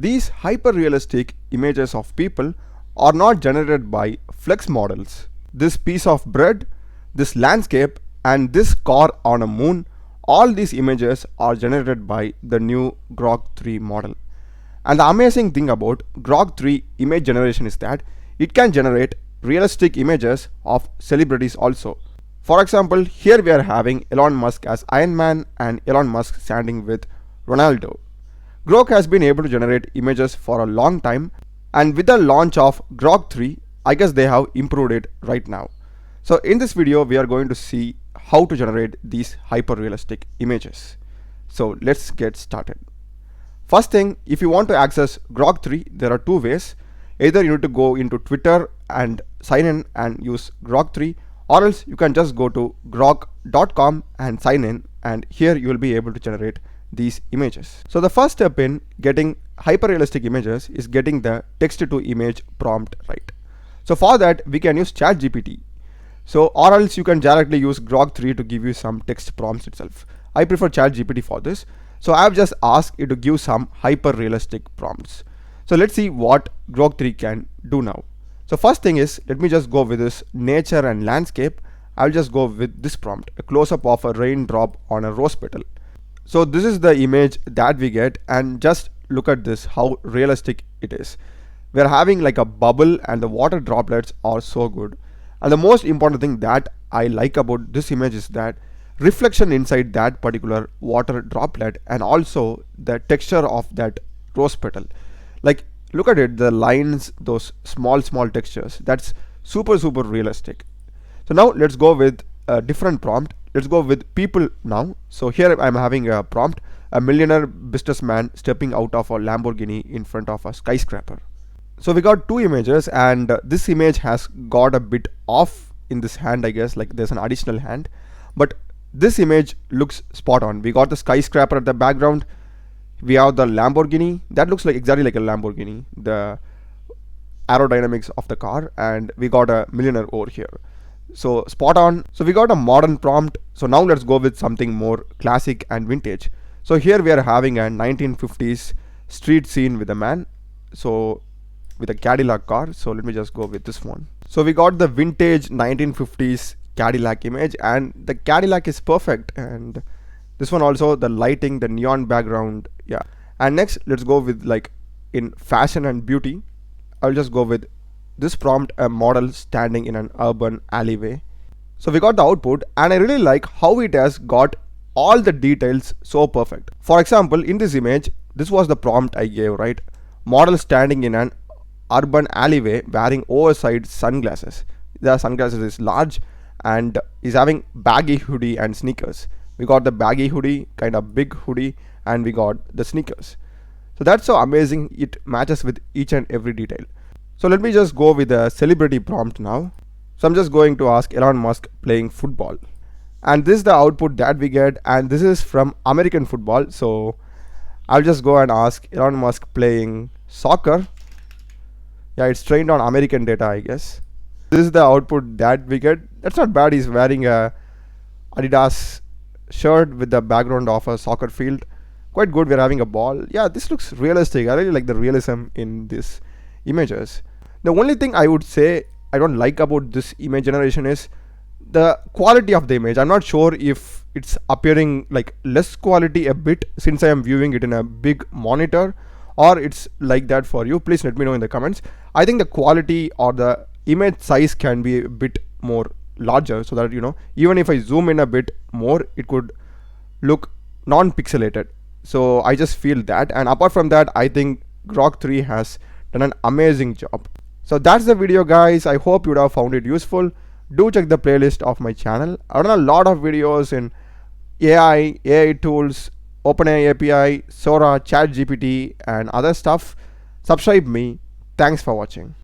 These hyper-realistic images of people are not generated by flex models. This piece of bread, this landscape, and this car on a moon, all these images are generated by the new Grok 3 model. And the amazing thing about Grok 3 image generation is that it can generate realistic images of celebrities also. For example, here we are having Elon Musk as Iron Man and Elon Musk standing with Ronaldo. Grok has been able to generate images for a long time, and with the launch of Grok 3, I guess they have improved it right now. So in this video, we are going to see how to generate these hyper realistic images. So let's get started. First thing, if you want to access Grok 3, there are two ways. Either you need to go into Twitter and sign in and use Grok 3, or else you can just go to grok.com and sign in, and here you will be able to generate these images. So the first step in getting hyper-realistic images is getting the text to image prompt right. So for that, we can use ChatGPT. So or else you can directly use Grok 3 to give you some text prompts itself. I prefer ChatGPT for this. So I have just asked it to give some hyper-realistic prompts. So let's see what Grok 3 can do now. So first thing is, let me just go with this nature and landscape. I'll just go with this prompt, a close-up of a raindrop on a rose petal. So this is the image that we get, and just look at this, how realistic it is. We're having like a bubble and the water droplets are so good. And the most important thing that I like about this image is that reflection inside that particular water droplet, and also the texture of that rose petal. Like, look at it, the lines, those small textures, that's super realistic. So now let's go with a different prompt. Let's go with people now. So here I'm having a prompt, a millionaire businessman stepping out of a Lamborghini in front of a skyscraper. So we got two images, and this image has got a bit off in this hand, I guess, like there's an additional hand, but this image looks spot on. We got the skyscraper at the background, we have the Lamborghini, that looks like exactly like a Lamborghini, the aerodynamics of the car, and we got a millionaire over here. So spot on. So we got a modern prompt. So now let's go with something more classic and vintage. So here we are having a 1950s street scene with a man, so with a Cadillac car. So let me just go with this one. So we got the vintage 1950s Cadillac image, and the Cadillac is perfect, and this one also, the lighting, the neon background, yeah. And next let's go with like in fashion and beauty. I'll just go with this prompt, a model standing in an urban alleyway. So we got the output, and I really like how it has got all the details so perfect. For example, in this image, this was the prompt I gave, right? Model standing in an urban alleyway wearing oversized sunglasses. The sunglasses is large and is having baggy hoodie and sneakers. We got the baggy hoodie, kind of big hoodie, and we got the sneakers. So that's so amazing, it matches with each and every detail. So let me just go with a celebrity prompt now. So I'm just going to ask Elon Musk playing football, and this is the output that we get, and this is from American football. So I'll just go and ask Elon Musk playing soccer. Yeah, it's trained on American data, I guess. This is the output that we get. That's not bad. He's wearing a Adidas shirt with the background of a soccer field. Quite good. We're having a ball. Yeah, this looks realistic. I really like the realism in these images. The only thing I would say I don't like about this image generation is the quality of the image. I'm not sure if it's appearing like less quality a bit since I am viewing it in a big monitor, or it's like that for you. Please let me know in the comments. I think the quality or the image size can be a bit more larger, so that, you know, even if I zoom in a bit more, it could look non-pixelated. So I just feel that, and apart from that, I think Grok 3 has done an amazing job. So that's the video, guys. I hope you would have found it useful. Do check the playlist of my channel. I've done a lot of videos in AI tools, OpenAI API, Sora, ChatGPT, and other stuff. Subscribe me. Thanks for watching.